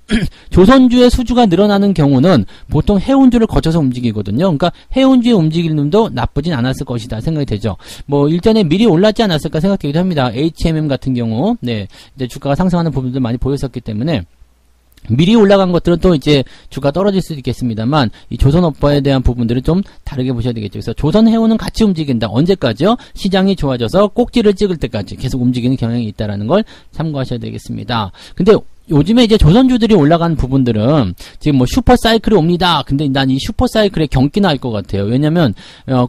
조선주의 수주가 늘어나는 경우는 보통 해운주를 거쳐서 움직이거든요. 그러니까 해운주의 움직이는 놈도 나쁘진 않았을 것이다 생각이 되죠. 뭐 일전에 미리 올랐지 않았을까 생각되기도 합니다. HMM 같은 경우 네 이제 주가가 상승하는 부분들 많이 보였었기 때문에 미리 올라간 것들은 또 이제 주가 떨어질 수도 있겠습니다만 이 조선업화에 대한 부분들은 좀 다르게 보셔야 되겠죠. 그래서 조선해운은 같이 움직인다. 언제까지요? 시장이 좋아져서 꼭지를 찍을 때까지 계속 움직이는 경향이 있다라는 걸 참고하셔야 되겠습니다. 근데 요즘에 이제 조선주들이 올라간 부분들은 지금 뭐 슈퍼사이클이 옵니다. 근데 난 이 슈퍼사이클의 경기나 할 것 같아요. 왜냐면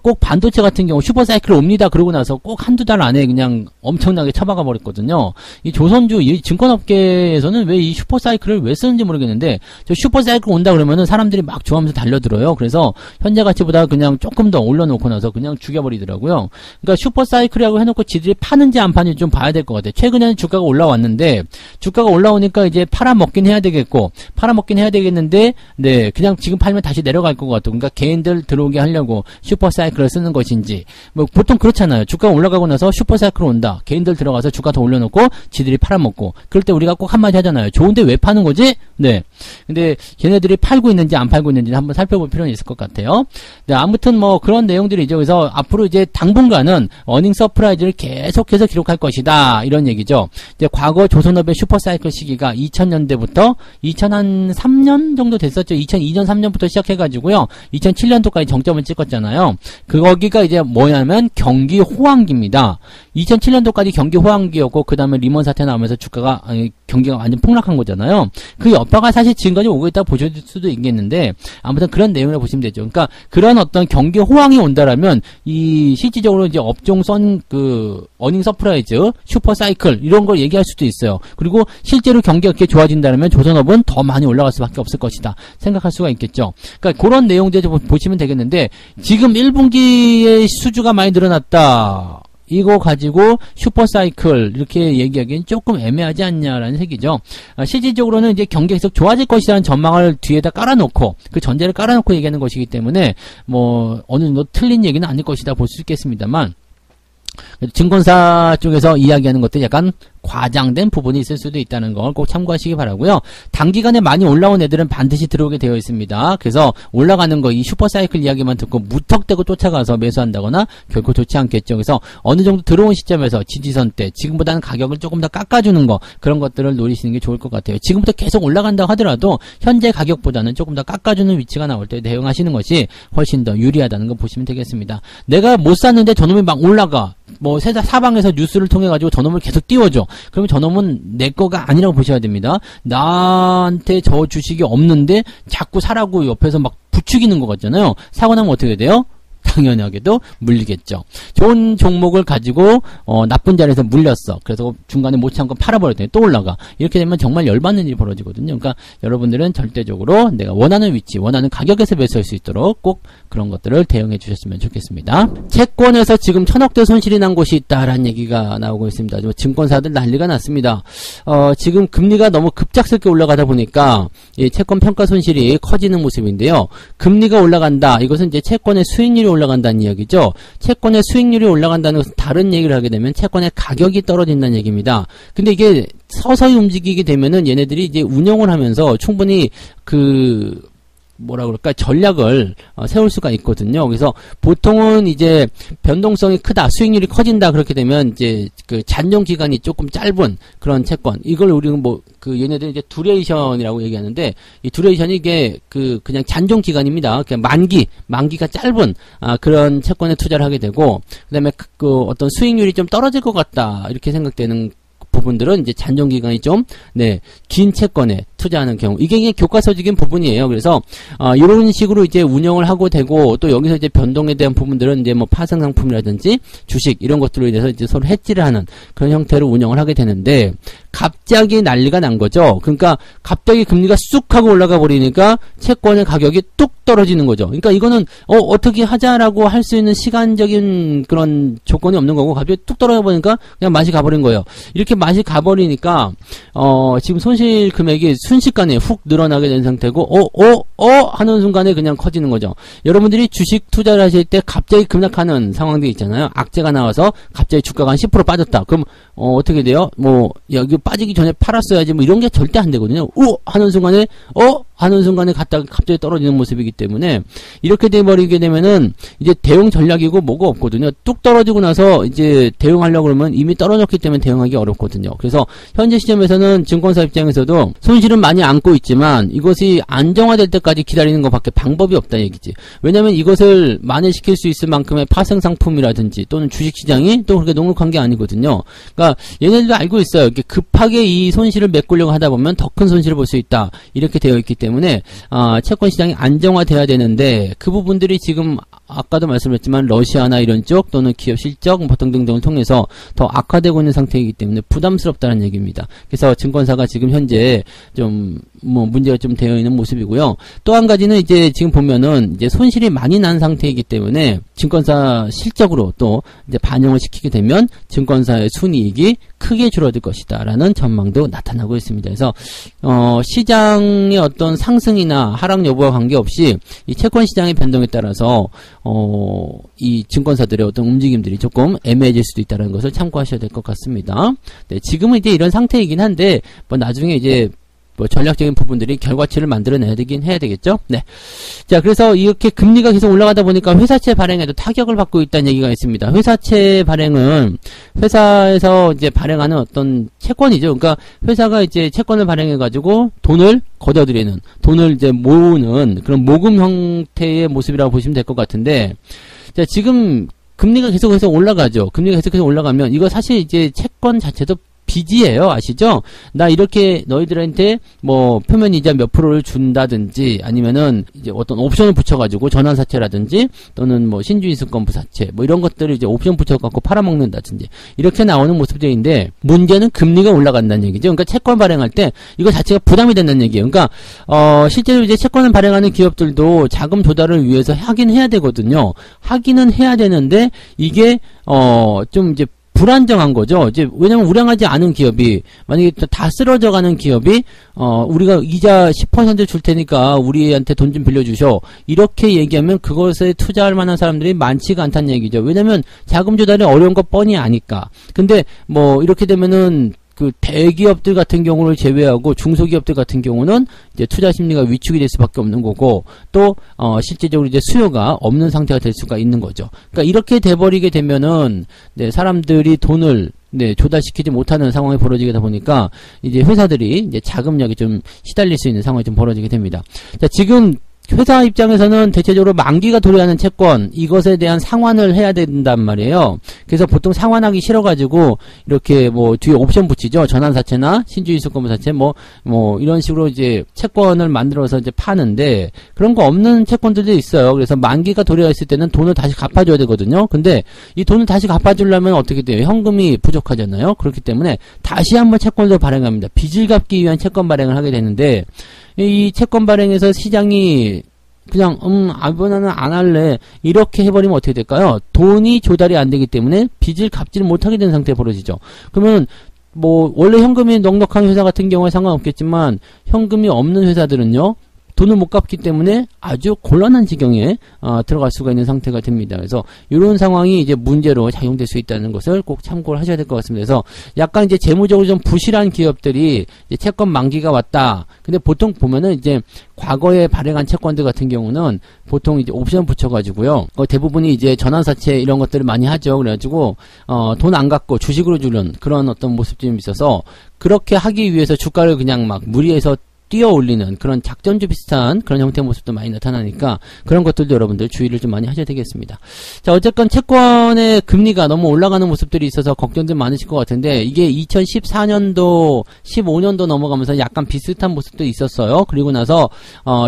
꼭 반도체 같은 경우 슈퍼사이클이 옵니다. 그러고 나서 꼭 한두 달 안에 그냥 엄청나게 쳐박아 버렸거든요. 이 조선주 이 증권업계에서는 왜 이 슈퍼사이클을 왜 쓰는지 모르겠는데 저 슈퍼사이클 온다 그러면은 사람들이 막 좋아하면서 달려들어요. 그래서 현재 가치보다 그냥 조금 더 올려놓고 나서 그냥 죽여버리더라고요. 그러니까 슈퍼사이클이라고 해놓고 지들이 파는지 안 파는지 좀 봐야 될 것 같아요. 최근에는 주가가 올라왔는데 주가가 올라오니까 이제 팔아먹긴 해야 되겠고 팔아먹긴 해야 되겠는데 네 그냥 지금 팔면 다시 내려갈 것 같고 그러니까 개인들 들어오게 하려고 슈퍼사이클을 쓰는 것인지 뭐 보통 그렇잖아요. 주가가 올라가고 나서 슈퍼사이클 온다. 개인들 들어가서 주가 더 올려놓고 지들이 팔아먹고 그럴 때 우리가 꼭 한마디 하잖아요. 좋은데 왜 파는 거지? 네. 근데 걔네들이 팔고 있는지 안 팔고 있는지 한번 살펴볼 필요는 있을 것 같아요. 네, 아무튼 뭐 그런 내용들이죠. 그래서 앞으로 이제 당분간은 어닝 서프라이즈를 계속해서 기록할 것이다. 이런 얘기죠. 이제 과거 조선업의 슈퍼사이클 시기가 2000년대부터 2003년 정도 됐었죠. 2002년 3년부터 시작해가지고요. 2007년도까지 정점을 찍었잖아요. 거기가 이제 뭐냐면 경기 호황기입니다. 2007년도까지 경기 호황기였고 그 다음에 리먼 사태 나오면서 주가가 경기가 완전 폭락한 거잖아요. 그 여파가 사실 지금까지 오고 있다 보실 수도 있겠는데 아무튼 그런 내용을 보시면 되죠. 그러니까 그런 어떤 경기 호황이 온다라면 이 실질적으로 이제 업종선 그 어닝 서프라이즈, 슈퍼사이클 이런 걸 얘기할 수도 있어요. 그리고 실제로 경기가 이렇게 좋아진다면 조선업은 더 많이 올라갈 수밖에 없을 것이다 생각할 수가 있겠죠. 그러니까 그런 내용들 좀 보시면 되겠는데 지금 1분기에 수주가 많이 늘어났다. 이거 가지고 슈퍼사이클 이렇게 얘기하기엔 조금 애매하지 않냐라는 얘기죠. 실질적으로는 이제 경기가 계속 좋아질 것이라는 전망을 뒤에다 깔아놓고 그 전제를 깔아놓고 얘기하는 것이기 때문에 뭐 어느 정도 틀린 얘기는 아닐 것이다 볼 수 있겠습니다만 증권사 쪽에서 이야기하는 것들이 약간 과장된 부분이 있을 수도 있다는 걸 꼭 참고하시기 바라고요. 단기간에 많이 올라온 애들은 반드시 들어오게 되어 있습니다. 그래서 올라가는 거 이 슈퍼사이클 이야기만 듣고 무턱대고 쫓아가서 매수한다거나 결코 좋지 않겠죠. 그래서 어느 정도 들어온 시점에서 지지선 때 지금보다는 가격을 조금 더 깎아주는 거 그런 것들을 노리시는 게 좋을 것 같아요. 지금부터 계속 올라간다고 하더라도 현재 가격보다는 조금 더 깎아주는 위치가 나올 때 대응하시는 것이 훨씬 더 유리하다는 거 보시면 되겠습니다. 내가 못 샀는데 저놈이 막 올라가. 뭐 사방에서 뉴스를 통해 가지고 저놈을 계속 띄워줘. 그러면 저놈은 내 거가 아니라고 보셔야 됩니다. 나한테 저 주식이 없는데 자꾸 사라고 옆에서 막 부추기는 것 같잖아요. 사고 나면 어떻게 돼요? 당연하게도 물리겠죠. 좋은 종목을 가지고 나쁜 자리에서 물렸어. 그래서 중간에 못 참고 팔아버렸더니 또 올라가. 이렇게 되면 정말 열받는 일이 벌어지거든요. 그러니까 여러분들은 절대적으로 내가 원하는 위치, 원하는 가격에서 매수할 수 있도록 꼭 그런 것들을 대응해 주셨으면 좋겠습니다. 채권에서 지금 1000억대 손실이 난 곳이 있다라는 얘기가 나오고 있습니다. 증권사들 난리가 났습니다. 지금 금리가 너무 급작스럽게 올라가다 보니까 이 채권 평가 손실이 커지는 모습인데요. 금리가 올라간다. 이것은 이제 채권의 수익률이 올라간다는 이야기죠. 채권의 수익률이 올라간다는 것은 다른 얘기를 하게 되면 채권의 가격이 떨어진다는 얘기입니다. 근데 이게 서서히 움직이게 되면은 얘네들이 이제 운영을 하면서 충분히 뭐라 그럴까 전략을 세울 수가 있거든요. 그래서 보통은 이제 변동성이 크다, 수익률이 커진다 그렇게 되면 이제 그 잔존 기간이 조금 짧은 그런 채권 이걸 우리는 얘네들은 이제 두레이션이라고 얘기하는데 이 두레이션이 이게 그냥 잔존 기간입니다. 그냥 만기가 짧은 그런 채권에 투자를 하게 되고 그다음에 어떤 수익률이 좀 떨어질 것 같다 이렇게 생각되는 부분들은 이제 잔존 기간이 좀 긴 채권에 투자하는 경우 이게 교과서적인 부분이에요. 그래서 이런 식으로 이제 운영을 하고 되고 또 여기서 이제 변동에 대한 부분들은 이제 뭐 파생 상품이라든지 주식 이런 것들로 인해서 이제 서로 해지를 하는 그런 형태로 운영을 하게 되는데 갑자기 난리가 난 거죠. 그러니까 갑자기 금리가 쑥 하고 올라가 버리니까 채권의 가격이 뚝 떨어지는 거죠. 그러니까 이거는 어떻게 하자라고 할 수 있는 시간적인 그런 조건이 없는 거고 갑자기 뚝 떨어져 버리니까 그냥 맛이 가버린 거예요. 이렇게 맛이 가버리니까 지금 손실 금액이 순식간에 훅 늘어나게 된 상태고, 하는 순간에 그냥 커지는 거죠. 여러분들이 주식 투자를 하실 때 갑자기 급락하는 상황들이 있잖아요. 악재가 나와서 갑자기 주가가 한 10% 빠졌다. 그럼, 어떻게 돼요? 여기 빠지기 전에 팔았어야지, 이런 게 절대 안 되거든요. 하는 순간에, 하는 순간에 갔다가 갑자기 떨어지는 모습이기 때문에, 이렇게 돼버리게 되면은, 이제 대응 전략이고 뭐가 없거든요. 뚝 떨어지고 나서 이제 대응하려고 그러면 이미 떨어졌기 때문에 대응하기 어렵거든요. 그래서 현재 시점에서는 증권사 입장에서도 손실은 많이 안고 있지만 이것이 안정화될 때까지 기다리는 것밖에 방법이 없다 얘기지. 왜냐면 이것을 만회시킬 수 있을 만큼의 파생 상품이라든지 또는 주식시장이 또 그렇게 녹록한 게 아니거든요. 그러니까 얘네들도 알고 있어요. 이렇게 급하게 이 손실을 메꾸려고 하다 보면 더 큰 손실을 볼 수 있다. 이렇게 되어 있기 때문에 채권 시장이 안정화돼야 되는데 그 부분들이 지금 아까도 말씀드렸지만 러시아나 이런 쪽 또는 기업 실적 등등을 통해서 더 악화되고 있는 상태이기 때문에 부담스럽다는 얘기입니다. 그래서 증권사가 지금 현재 좀 문제가 좀 되어 있는 모습이고요. 또 한 가지는 이제 지금 보면은 이제 손실이 많이 난 상태이기 때문에 증권사 실적으로 또 이제 반영을 시키게 되면 증권사의 순이익이 크게 줄어들 것이다라는 전망도 나타나고 있습니다. 그래서 시장의 어떤 상승이나 하락 여부와 관계없이 이 채권 시장의 변동에 따라서 이 증권사들의 어떤 움직임들이 조금 애매해질 수도 있다는 것을 참고하셔야 될 것 같습니다. 네, 지금은 이제 이런 상태이긴 한데 나중에 이제 전략적인 부분들이 결과치를 만들어내야 되긴 해야 되겠죠? 네. 자, 그래서 이렇게 금리가 계속 올라가다 보니까 회사채 발행에도 타격을 받고 있다는 얘기가 있습니다. 회사채 발행은 회사에서 이제 발행하는 어떤 채권이죠. 그러니까 회사가 이제 채권을 발행해가지고 돈을 걷어들이는, 돈을 이제 모으는 그런 모금 형태의 모습이라고 보시면 될 것 같은데, 자, 지금 금리가 계속해서 올라가죠. 금리가 계속해서 올라가면 이거 사실 이제 채권 자체도 빚이에요. 아시죠? 나 이렇게 너희들한테 표면 이자 몇 프로를 준다든지 아니면은 이제 어떤 옵션을 붙여가지고 전환사채라든지 또는 신주인수권 부사채 이런 것들을 이제 옵션 붙여갖고 팔아먹는다든지 이렇게 나오는 모습들인데 문제는 금리가 올라간다는 얘기죠. 그러니까 채권 발행할 때 이거 자체가 부담이 된다는 얘기예요. 그러니까 실제로 이제 채권을 발행하는 기업들도 자금 조달을 위해서 하긴 해야 되거든요. 하기는 해야 되는데 이게 좀 이제 불안정한 거죠. 이제 왜냐면 우량하지 않은 기업이 만약에 다 쓰러져가는 기업이 우리가 이자 10% 줄 테니까 우리한테 돈 좀 빌려주셔 이렇게 얘기하면 그것에 투자할 만한 사람들이 많지가 않다는 얘기죠. 왜냐면 자금 조달이 어려운 거 뻔히 아니까. 근데 이렇게 되면은 그 대기업들 같은 경우를 제외하고 중소기업들 같은 경우는 이제 투자 심리가 위축이 될 수밖에 없는 거고 또 실제적으로 이제 수요가 없는 상태가 될 수가 있는 거죠. 그러니까 이렇게 돼버리게 되면은 사람들이 돈을 조달시키지 못하는 상황이 벌어지다 보니까 이제 회사들이 이제 자금력이 좀 시달릴 수 있는 상황이 좀 벌어지게 됩니다. 자, 지금 회사 입장에서는 대체적으로 만기가 도래하는 채권 이것에 대한 상환을 해야 된단 말이에요. 그래서 보통 상환하기 싫어가지고 이렇게 뒤에 옵션 붙이죠. 전환사채나 신주인수권부사채 이런 식으로 이제 채권을 만들어서 이제 파는데 그런 거 없는 채권들도 있어요. 그래서 만기가 도래했을 때는 돈을 다시 갚아줘야 되거든요. 근데 이 돈을 다시 갚아주려면 어떻게 돼요? 현금이 부족하잖아요. 그렇기 때문에 다시 한번 채권을 발행합니다. 빚을 갚기 위한 채권 발행을 하게 되는데 이 채권 발행에서 시장이 그냥 이번에는 안 할래 이렇게 해버리면 어떻게 될까요? 돈이 조달이 안 되기 때문에 빚을 갚지를 못하게 되는 상태에 벌어지죠. 그러면 원래 현금이 넉넉한 회사 같은 경우에 상관없겠지만 현금이 없는 회사들은요 돈을 못 갚기 때문에 아주 곤란한 지경에 들어갈 수가 있는 상태가 됩니다. 그래서 이런 상황이 이제 문제로 작용될 수 있다는 것을 꼭 참고를 하셔야 될 것 같습니다. 그래서 약간 이제 재무적으로 좀 부실한 기업들이 이제 채권 만기가 왔다. 근데 보통 보면은 이제 과거에 발행한 채권들 같은 경우는 보통 이제 옵션 붙여가지고요. 대부분이 이제 전환사채 이런 것들을 많이 하죠. 그래가지고 돈 안 갚고 주식으로 주는 그런 어떤 모습들이 좀 있어서 그렇게 하기 위해서 주가를 그냥 막 무리해서 뛰어 올리는 그런 작전주 비슷한 그런 형태의 모습도 많이 나타나니까 그런 것들도 여러분들 주의를 좀 많이 하셔야 되겠습니다. 자, 어쨌건 채권의 금리가 너무 올라가는 모습들이 있어서 걱정들 많으실 것 같은데 이게 2014년도 15년도 넘어가면서 약간 비슷한 모습도 있었어요. 그리고 나서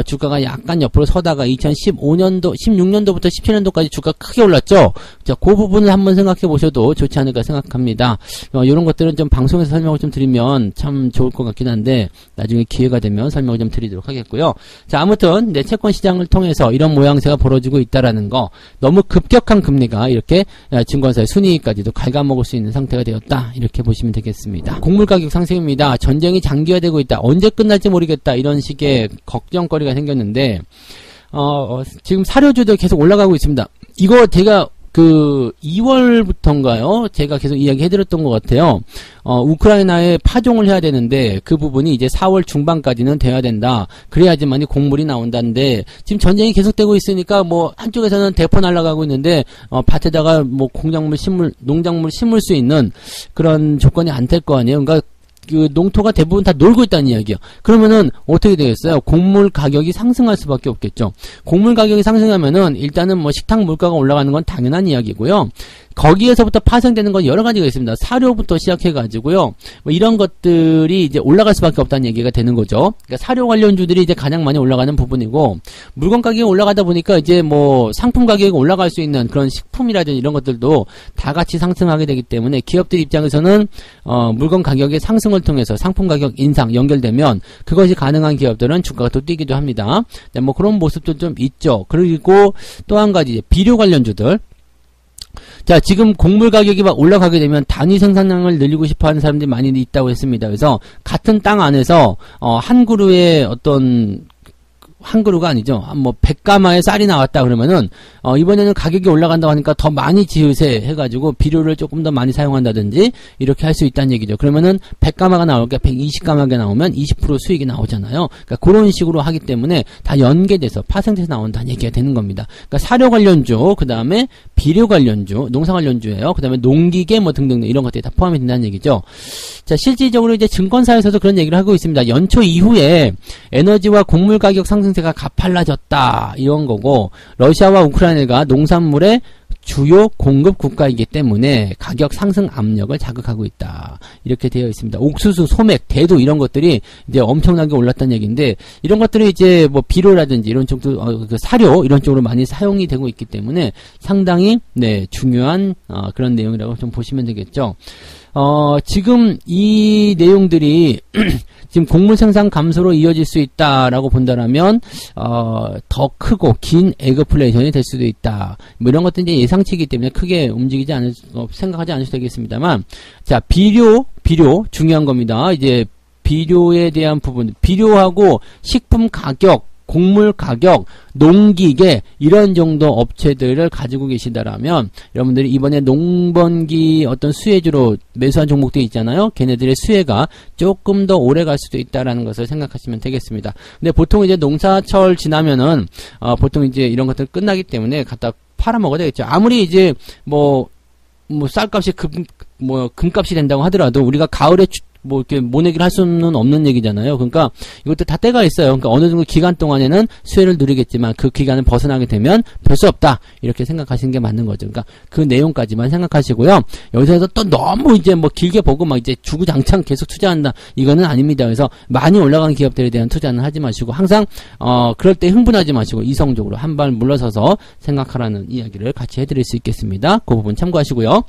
주가가 약간 옆으로 서다가 2015년도 16년도부터 17년도까지 주가 크게 올랐죠. 자, 그 부분을 한번 생각해 보셔도 좋지 않을까 생각합니다. 이런 것들은 좀 방송에서 설명을 좀 드리면 참 좋을 것 같긴 한데 나중에 기회가 되면 있으면 설명을 좀 드리도록 하겠고요. 자, 아무튼 내 채권 시장을 통해서 이런 모양새가 벌어지고 있다라는 거, 너무 급격한 금리가 이렇게 증권사의 순이익까지도 갉아먹을 수 있는 상태가 되었다, 이렇게 보시면 되겠습니다. 곡물 가격 상승입니다. 전쟁이 장기화되고 있다, 언제 끝날지 모르겠다, 이런 식의 걱정거리가 생겼는데 지금 사료주도 계속 올라가고 있습니다. 이거 제가 2월부터인가요? 제가 계속 이야기해드렸던 것 같아요. 우크라이나에 파종을 해야 되는데 그 부분이 이제 4월 중반까지는 돼야 된다. 그래야지만이 곡물이 나온다는데 지금 전쟁이 계속되고 있으니까 뭐 한쪽에서는 대포 날아가고 있는데 밭에다가 뭐 농작물 심을 수 있는 그런 조건이 안 될 거 아니에요. 그러니까 그 농토가 대부분 다 놀고 있다는 이야기예요. 그러면은 어떻게 되겠어요? 곡물 가격이 상승할 수밖에 없겠죠. 곡물 가격이 상승하면은 일단은 뭐 식탁 물가가 올라가는 건 당연한 이야기고요. 거기에서부터 파생되는 건 여러 가지가 있습니다. 사료부터 시작해가지고요. 뭐 이런 것들이 이제 올라갈 수밖에 없다는 얘기가 되는 거죠. 그러니까 사료 관련주들이 이제 가장 많이 올라가는 부분이고, 물건 가격이 올라가다 보니까 이제 뭐 상품 가격이 올라갈 수 있는 그런 식품이라든지 이런 것들도 다 같이 상승하게 되기 때문에 기업들 입장에서는 물건 가격의 상승을 통해서 상품 가격 인상 연결되면 그것이 가능한 기업들은 주가가 또 뛰기도 합니다. 네, 뭐 그런 모습도 좀 있죠. 그리고 또 한 가지 비료 관련주들. 자, 지금 곡물 가격이 막 올라가게 되면 단위 생산량을 늘리고 싶어 하는 사람들이 많이 있다고 했습니다. 그래서 같은 땅 안에서 한 그루의 한 그루가 아니죠. 뭐 100가마의 쌀이 나왔다 그러면은 이번에는 가격이 올라간다고 하니까 더 많이 지으세 해가지고 비료를 조금 더 많이 사용한다든지 이렇게 할 수 있다는 얘기죠. 그러면은 100가마가 나올 게 120가마가 나오면 20% 수익이 나오잖아요. 그러니까 그런 식으로 하기 때문에 다 연계돼서 파생돼서 나온다는 얘기가 되는 겁니다. 그러니까 사료 관련주, 그 다음에 비료 관련주, 농사 관련주예요. 그 다음에 농기계 뭐 등등 이런 것들이 다 포함이 된다는 얘기죠. 자, 실질적으로 이제 증권사에서도 그런 얘기를 하고 있습니다. 연초 이후에 에너지와 곡물 가격 상승세가 가팔라졌다, 이런 거고, 러시아와 우크라이나가 농산물의 주요 공급 국가이기 때문에 가격 상승 압력을 자극하고 있다, 이렇게 되어 있습니다. 옥수수, 소맥, 대두 이런 것들이 이제 엄청나게 올랐다는 얘기인데, 이런 것들이 이제 뭐 비료라든지 이런 쪽도 그 사료 이런 쪽으로 많이 사용이 되고 있기 때문에 상당히 중요한 그런 내용이라고 좀 보시면 되겠죠. 지금 이 내용들이 지금 곡물 생산 감소로 이어질 수 있다라고 본다라면 더 크고 긴 에그플레이션이 될 수도 있다. 뭐 이런 것들은 이제 예상치이기 때문에 크게 움직이지 생각하지 않으셔도 되겠습니다만, 자, 비료 중요한 겁니다. 이제 비료에 대한 부분, 비료하고 식품 가격, 곡물 가격, 농기계 이런 정도 업체들을 가지고 계시다라면 여러분들이 이번에 농번기 어떤 수혜주로 매수한 종목들이 있잖아요. 걔네들의 수혜가 조금 더 오래 갈 수도 있다라는 것을 생각하시면 되겠습니다. 근데 보통 이제 농사철 지나면은 보통 이제 이런 것들 끝나기 때문에 갖다 팔아먹어야 되겠죠. 아무리 이제 뭐 쌀값이 금값이 된다고 하더라도 우리가 가을에 뭐 이렇게 모내기를 할 수는 없는 얘기잖아요. 그러니까 이것도 다 때가 있어요. 그러니까 어느 정도 기간 동안에는 수혜를 누리겠지만 그 기간을 벗어나게 되면 별 수 없다, 이렇게 생각하시는 게 맞는 거죠. 그러니까 그 내용까지만 생각하시고요. 여기서 또 너무 이제 뭐 길게 보고 막 이제 주구장창 계속 투자한다, 이거는 아닙니다. 그래서 많이 올라간 기업들에 대한 투자는 하지 마시고 항상 그럴 때 흥분하지 마시고 이성적으로 한 발 물러서서 생각하라는 이야기를 같이 해드릴 수 있겠습니다. 그 부분 참고하시고요.